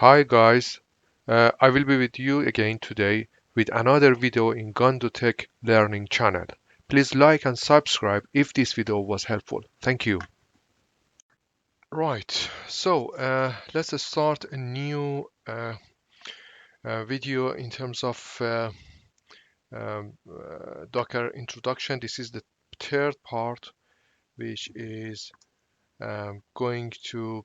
Hi guys, I will be with you again today with another video in Gando Tech Learning channel. Please like and subscribe if this video was helpful. Thank you. Right, so let's start a new video in terms of Docker introduction. This is the third part, which is going to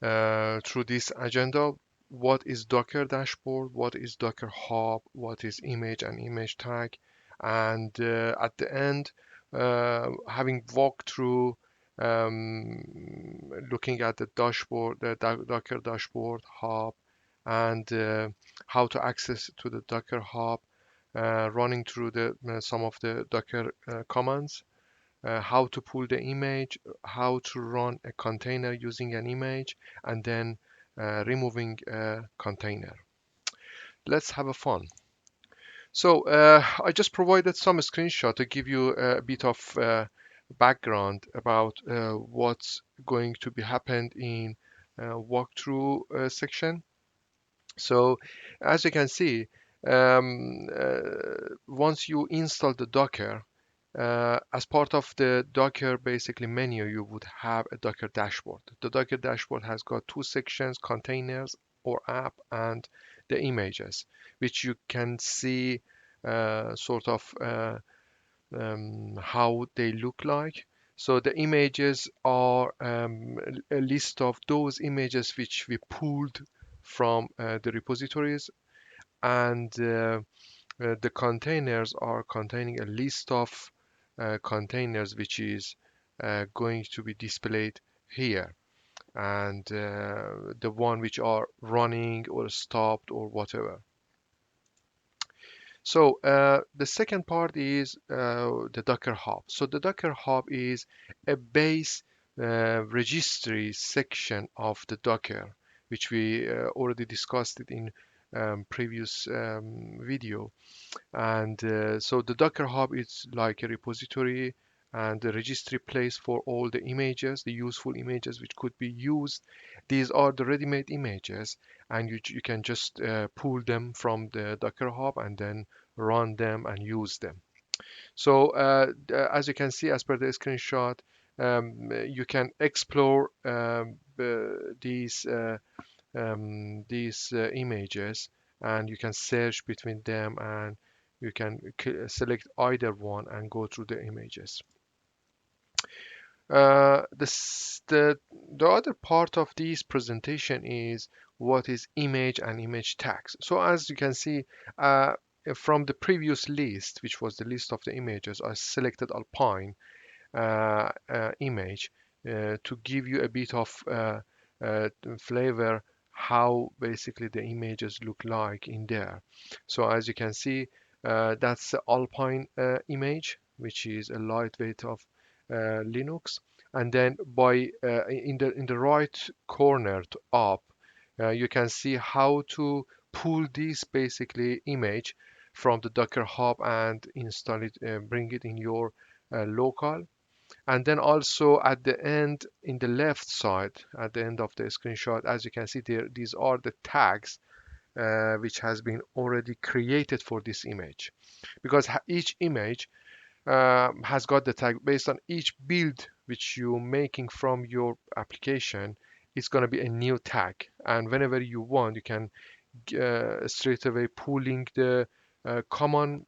through this agenda. What is Docker dashboard? What is Docker Hub? What is image and image tag? And at the end, having walked through looking at the dashboard, the Docker dashboard hub, and how to access to the Docker hub, running through the some of the Docker commands, how to pull the image, how to run a container using an image, and then removing a container. Let's have a fun. So I just provided some screenshot to give you a bit of background about what's going to be happened in walkthrough section. So as you can see, once you install the Docker, as part of the Docker basically menu, you would have a Docker dashboard. The Docker dashboard has got two sections: containers or app, and the images, which you can see sort of how they look like. So the images are a list of those images which we pulled from the repositories, and the containers are containing a list of containers which is going to be displayed here, and the one which are running or stopped or whatever. So the second part is the Docker Hub. So the Docker Hub is a base registry section of the Docker, which we already discussed it in previous video. And so the Docker Hub is like a repository and a registry place for all the images, the useful images which could be used. These are the ready-made images, and you can just pull them from the Docker Hub and then run them and use them. So as you can see, as per the screenshot, you can explore these images, and you can search between them, and you can select either one and go through the images. The other part of this presentation is what is image and image tags. So as you can see, from the previous list, which was the list of the images, I selected Alpine image to give you a bit of flavor how basically the images look like in there. So as you can see, that's the Alpine image, which is a lightweight of Linux. And then by in the right corner to up, you can see how to pull this basically image from the Docker Hub and install it, bring it in your local. And then also at the end, in the left side, at the end of the screenshot, as you can see there, these are the tags which has been already created for this image. Because each image has got the tag based on each build which you're making from your application. It's going to be a new tag, and whenever you want, you can straight away pulling the common,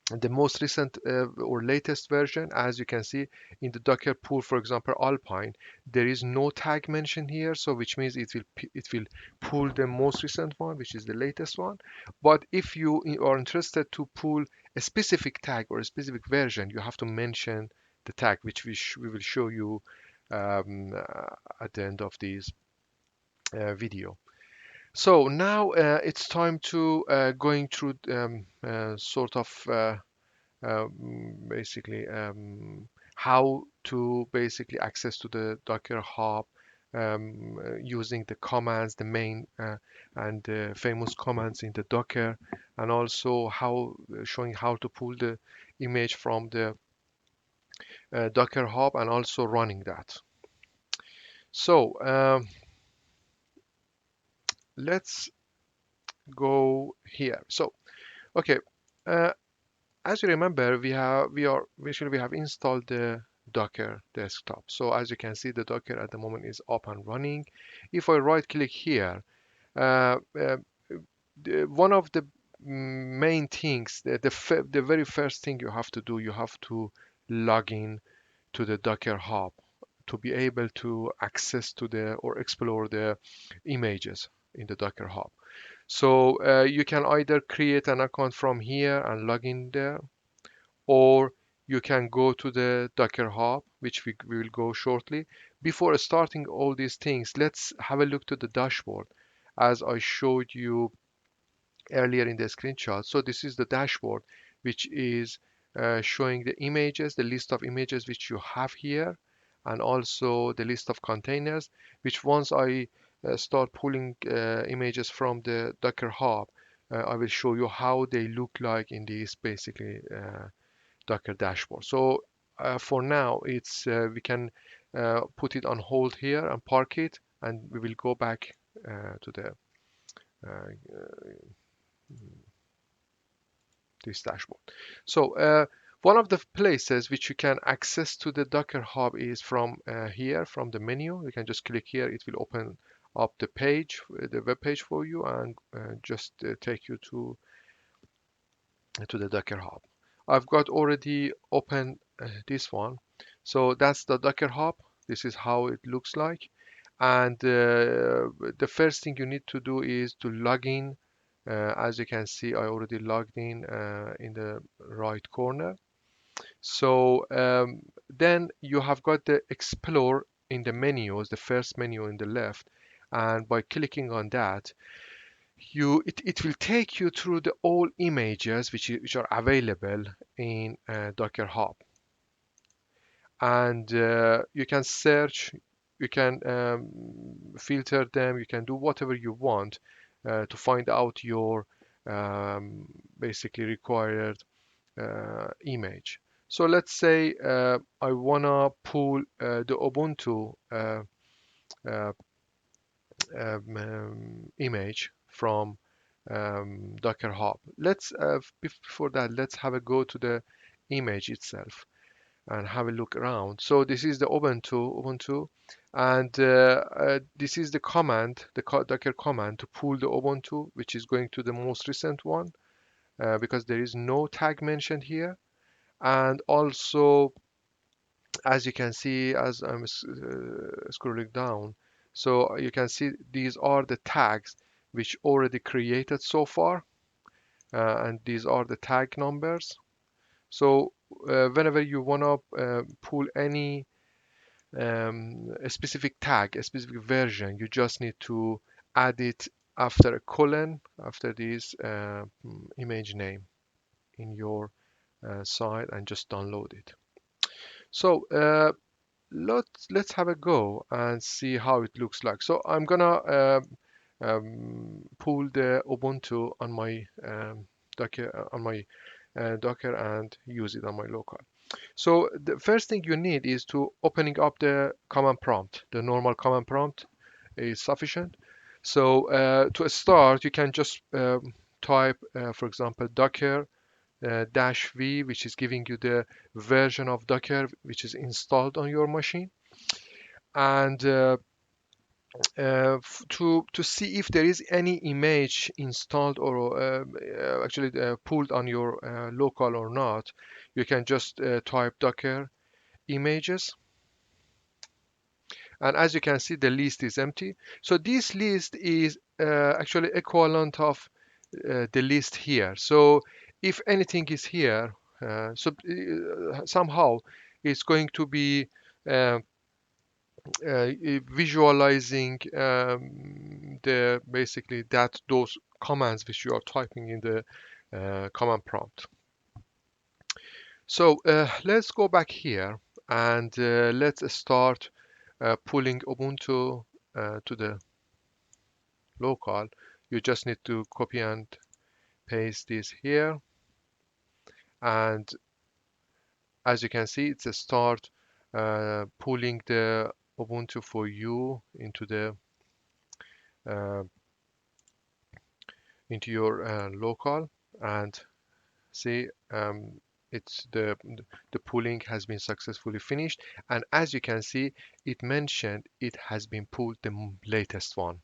the most recent or latest version. As you can see in the Docker pull, for example, Alpine, there is no tag mentioned here, so which means it will pull the most recent one, which is the latest one. But if you are interested to pull a specific tag or a specific version, you have to mention the tag, which we will show you at the end of this video. So now it's time to going through sort of basically how to basically access to the Docker Hub using the commands, the main and famous commands in the Docker, and also how showing how to pull the image from the Docker Hub and also running that. So let's go here. So, okay, uh, as you remember, we have installed the Docker desktop. So as you can see, the Docker at the moment is up and running. If I right click here, uh, uh, one of the main things, the very first thing you have to do, you have to log in to the Docker Hub to be able to access to the or explore the images in the Docker Hub. So you can either create an account from here and log in there, or you can go to the Docker Hub, which we will go shortly. Before starting all these things, let's have a look to the dashboard as I showed you earlier in the screenshot. So this is the dashboard, which is showing the images, the list of images which you have here, and also the list of containers, which once I start pulling images from the Docker Hub, I will show you how they look like in this basically Docker dashboard. So for now, it's we can put it on hold here and park it, and we will go back to the uh, this dashboard. So one of the places which you can access to the Docker Hub is from here, from the menu. You can just click here. It will open up the page, the web page for you, and just take you to the Docker Hub. I've got already open this one. So that's the Docker Hub. This is how it looks like. And the first thing you need to do is to log in. As you can see, I already logged in the right corner. So then you have got the Explore in the menus, the first menu in the left. And by clicking on that, it will take you through the all images which are available in Docker Hub, and you can search, you can filter them, you can do whatever you want to find out your um, basically required image. So let's say I wanna pull the Ubuntu uh, image from Docker Hub. Let's before that, let's have a go to the image itself and have a look around. So this is the Ubuntu, and this is the command, the Docker command to pull the Ubuntu, which is going to the most recent one because there is no tag mentioned here. And also, as you can see, as I'm scrolling down, so you can see these are the tags which already created so far, and these are the tag numbers. So whenever you want to pull any a specific tag, a specific version, you just need to add it after a colon, after this image name in your site, and just download it. So let's have a go and see how it looks like. So I'm gonna pull the Ubuntu on my Docker and use it on my local. So the first thing you need is to opening up the command prompt. The normal command prompt is sufficient. So to start, you can just type, for example, Docker dash V, which is giving you the version of Docker which is installed on your machine, and to see if there is any image installed or actually pulled on your local or not, you can just type Docker images, and as you can see, the list is empty. So this list is actually equivalent of the list here. So if anything is here, somehow it's going to be uh, visualizing the basically that those commands which you are typing in the command prompt. So let's go back here and let's start pulling Ubuntu to the local. You just need to copy and paste this here, and as you can see, it's a start pulling the Ubuntu for you into the uh, into your local, and see it's the pooling has been successfully finished. And as you can see, it mentioned it has been pulled the latest one.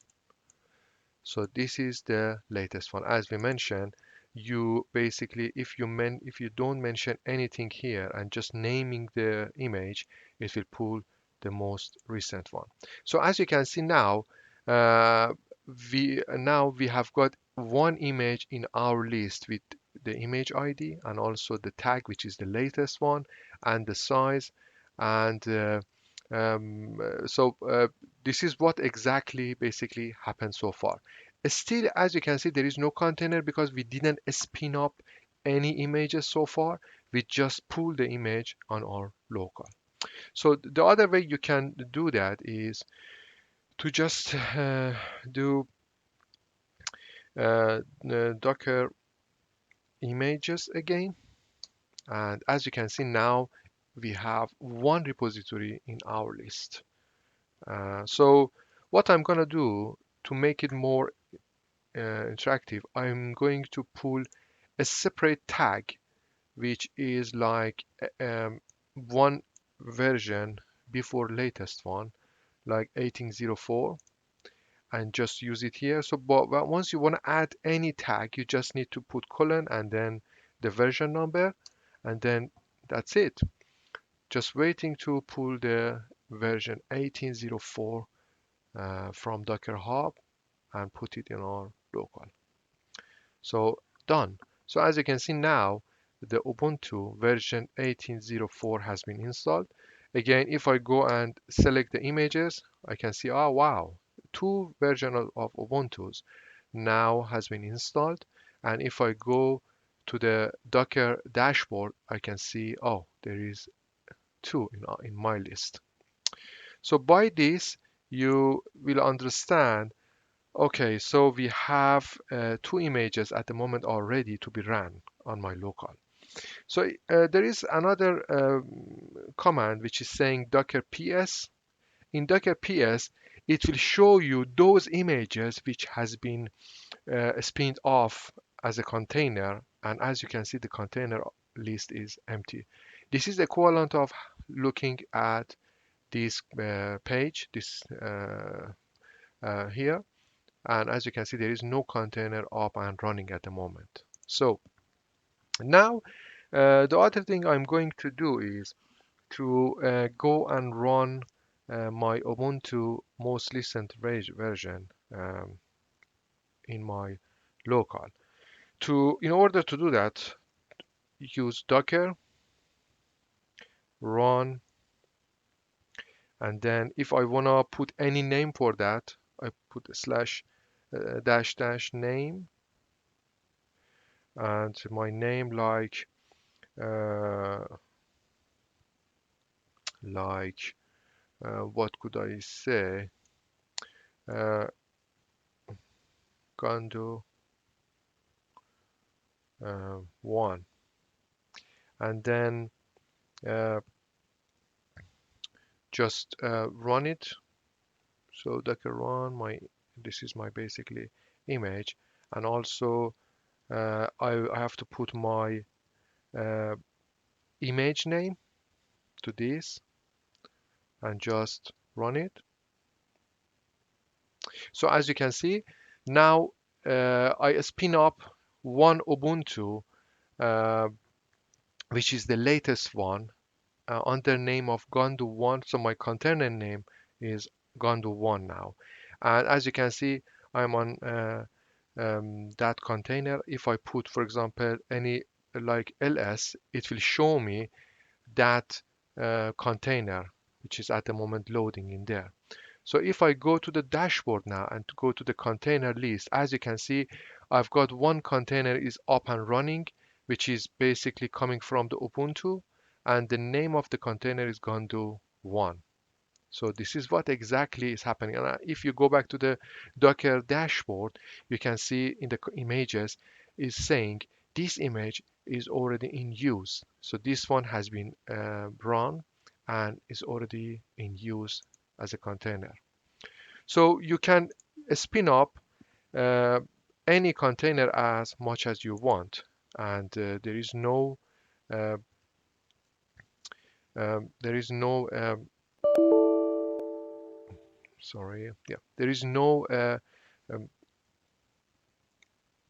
So this is the latest one. As we mentioned, you basically, if you don't mention anything here and just naming the image, it will pull the most recent one. So as you can see now, uh, we have got one image in our list with the image ID and also the tag, which is the latest one, and the size. And this is what exactly basically happened so far. Still, as you can see, there is no container because we didn't spin up any images so far. We just pull the image on our local. So the other way you can do that is to just do Docker images again. And as you can see now, we have one repository in our list. So what I'm going to do to make it more interactive, I'm going to pull a separate tag, which is like one version before latest one, like 1804, and just use it here. So, but once you want to add any tag, you just need to put colon and then the version number, and then that's it. Just waiting to pull the version 1804 from Docker Hub and put it in our local. So done. So as you can see now, the Ubuntu version 18.04 has been installed. Again, if I go and select the images, I can see, oh wow, two versions of Ubuntu's now has been installed. And if I go to the Docker dashboard, I can see, oh, there is two in my list. So by this, you will understand. Okay, so we have two images at the moment already to be ran on my local. So there is another command which is saying docker ps. In docker ps, it will show you those images which has been spinned off as a container. And as you can see, the container list is empty. This is the equivalent of looking at this page, this here. And as you can see, there is no container up and running at the moment. So now the other thing I'm going to do is to go and run my Ubuntu most recent version in my local. In order to do that, use docker run, and then if I wanna put any name for that, I put a slash dash dash name, and my name uh, like what could I say? Uh, Gando 1, and then uh, just run it. So docker run my. This is my basically image, and also I have to put my uh, image name to this, and just run it. So as you can see, now I spin up one Ubuntu, uh, which is the latest one, under name of Gando 1. So my container name is Gando 1 now. And as you can see, I'm on that container. If I put, for example, any like ls, it will show me that container, which is at the moment loading in there. So if I go to the dashboard now and go to the container list, as you can see, I've got one container is up and running, which is basically coming from the Ubuntu, and the name of the container is Gando 1. So this is what exactly is happening. And if you go back to the Docker dashboard, you can see in the images is saying this image is already in use. So this one has been run and is already in use as a container. So you can spin up uh, any container as much as you want, and uh, there is no sorry, yeah, there is no um,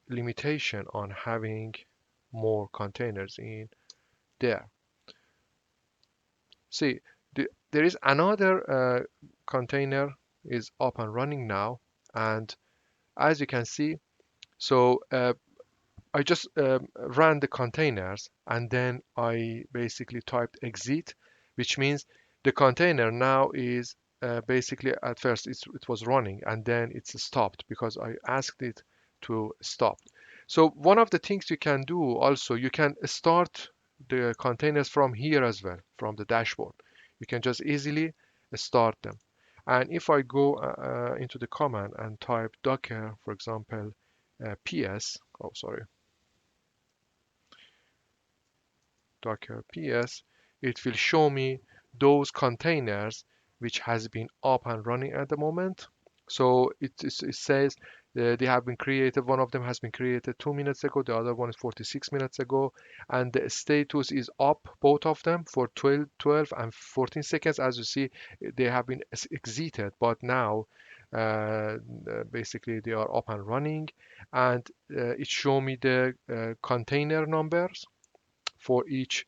limitation on having more containers in there. See, there is another container is up and running now, and as you can see, so I just ran the containers and then I basically typed exit, which means the container now is basically at first it was running and then it's stopped because I asked it to stop. So one of the things you can do also, you can start the containers from here as well, from the dashboard. You can just easily start them. And if I go into the command and type docker, for example, ps, oh sorry, Docker PS, it will show me those containers which has been up and running at the moment. So it says they have been created. One of them has been created 2 minutes ago. The other one is 46 minutes ago. And the status is up, both of them, for 12 and 14 seconds. As you see, they have been exited, but now basically they are up and running. And it show me the container numbers for each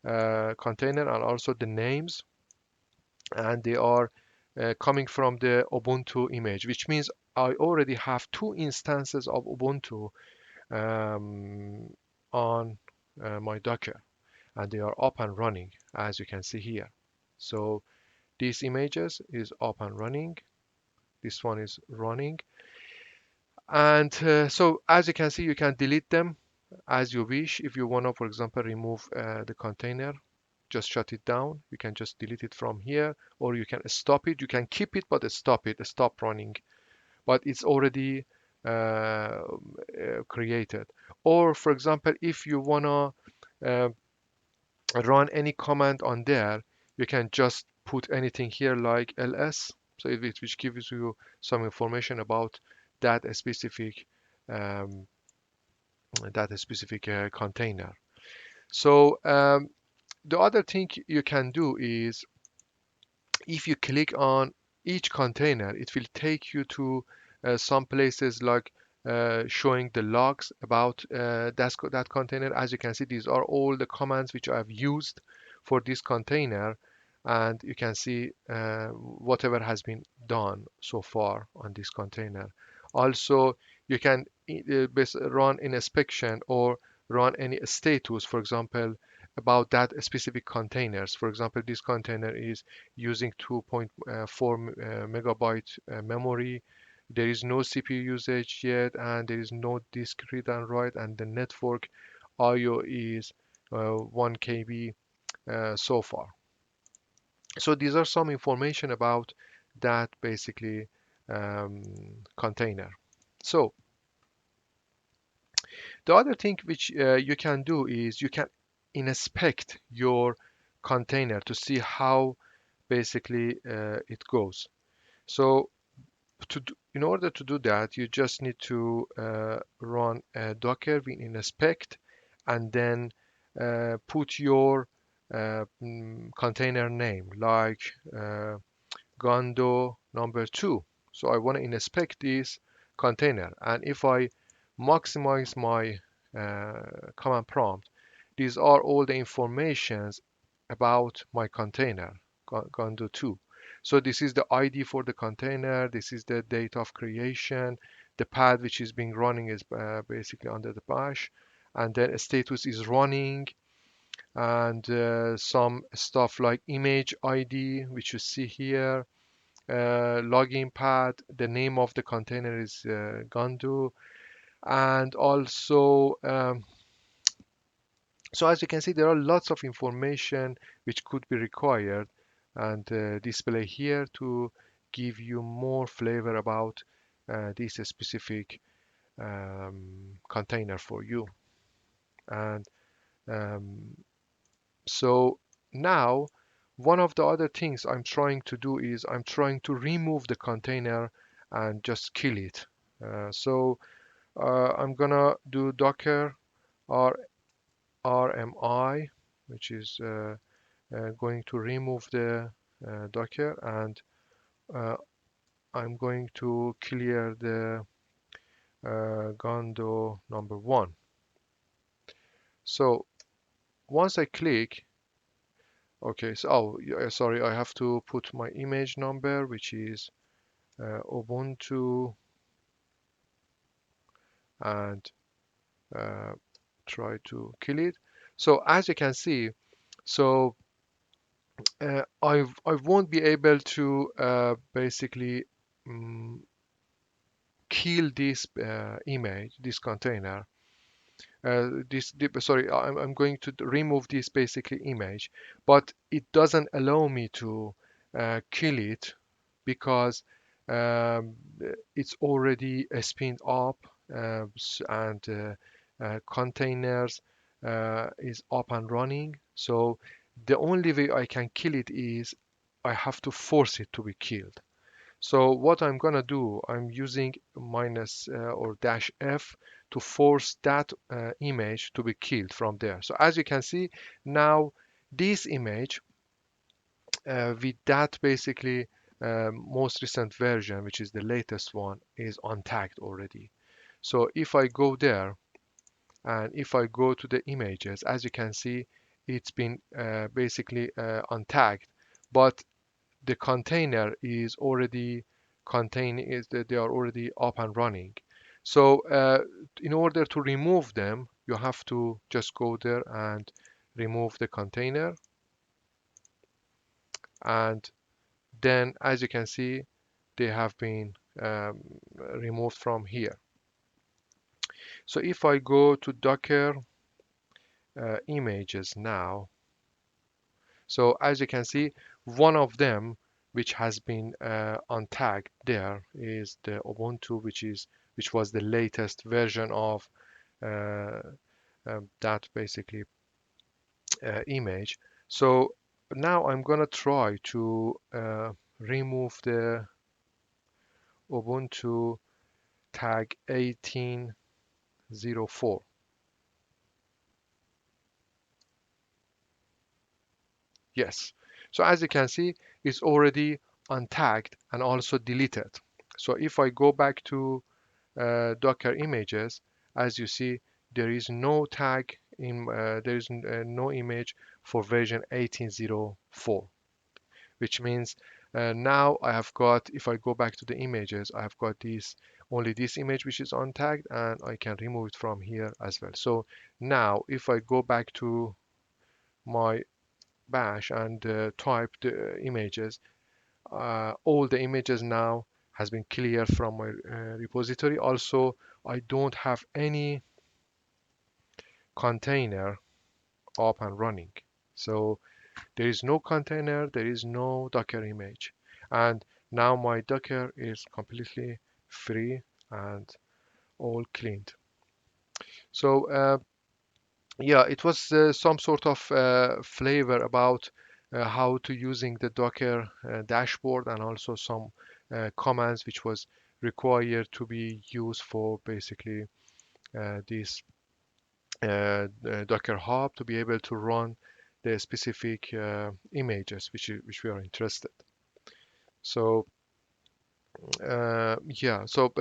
container and also the names, and they are coming from the Ubuntu image, which means I already have two instances of Ubuntu um, on my Docker, and they are up and running as you can see here. So these images is up and running, this one is running, and so as you can see, you can delete them as you wish. If you want to, for example, remove the container, just shut it down. You can just delete it from here, or you can stop it. You can keep it, but stop it, stop running. But it's already created. Or, for example, if you wanna uh, run any command on there, you can just put anything here like ls, so which gives you some information about that specific um, container. So the other thing you can do is if you click on each container, it will take you to some places like showing the logs about that container. As you can see, these are all the commands which I've used for this container, and you can see whatever has been done so far on this container. Also, you can run an inspection or run any status, for example, about that specific containers. For example, this container is using 2.4 megabyte memory. There is no CPU usage yet, and there is no disk read and write, and the network IO is 1 KB so far. So these are some information about that basically um, container. So the other thing which you can do is you can inspect your container to see how basically it goes. So in order to do that, you just need to run a Docker with inspect and then put your container name like Gando number 2. So I want to inspect this container, and if I maximize my command prompt, these are all the informations about my container, Gando 2. So this is the ID for the container, this is the date of creation, the path which is being running is basically under the bash, and then status is running, and some stuff like image ID, which you see here, login path, the name of the container is Gando, and also so as you can see, there are lots of information which could be required and display here to give you more flavor about this specific container for you. And um, so now one of the other things I'm trying to do is I'm trying to remove the container and just kill it. So I'm gonna do Docker RMI, which is going to remove the Docker, and uh, I'm going to clear the Gando number one. So once I click, okay, so sorry, I have to put my image number, which is Ubuntu, and uh, try to kill it. So as you can see, so I won't be able to basically um, kill this image, this container. Sorry, I'm going to remove this basically image, but it doesn't allow me to kill it because um, it's already spinned up and containers is up and running. So the only way I can kill it is I have to force it to be killed. So what I'm gonna do, I'm using minus or dash F to force that image to be killed from there. So as you can see, now this image with that basically most recent version, which is the latest one, is untagged already. So if I go there and if I go to the images, as you can see, it's been basically untagged, but the container is already containing is that they are already up and running. So in order to remove them, you have to just go there and remove the container, and then as you can see, they have been removed from here. So if I go to Docker images now, so as you can see, one of them which has been untagged there is the Ubuntu, which was the latest version of uh, that basically image. So now I'm gonna try to remove the Ubuntu tag 1804. Yes. So as you can see, it's already untagged and also deleted. So if I go back to Docker images, as you see, there is no tag in, there is no image for version 1804, which means now I have got, if I go back to the images, I have got this, only this image which is untagged, and I can remove it from here as well. So now if I go back to my bash and type the images, all the images now has been cleared from my repository. Also, I don't have any container up and running. So there is no container, there is no Docker image. And now my Docker is completely free and all cleaned. So yeah, it was some sort of flavor about how to using the Docker dashboard, and also some commands which was required to be used for basically this Docker Hub to be able to run the specific images which we are interested. So yeah, so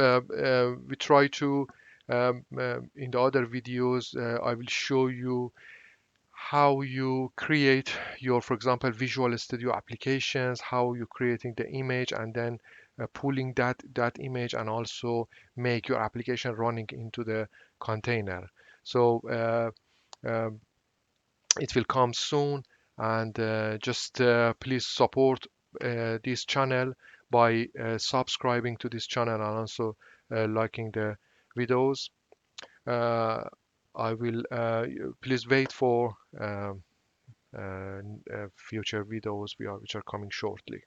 we try to in the other videos I will show you how you create your, for example, Visual Studio applications, how you creating the image and then pulling that image, and also make your application running into the container. So um, it will come soon, and just please support this channel by subscribing to this channel and also liking the videos. Uh, I will please wait for future videos which are coming shortly.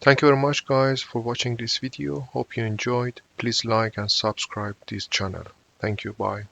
Thank you very much guys for watching this video. Hope you enjoyed. Please like and subscribe this channel. Thank you. Bye.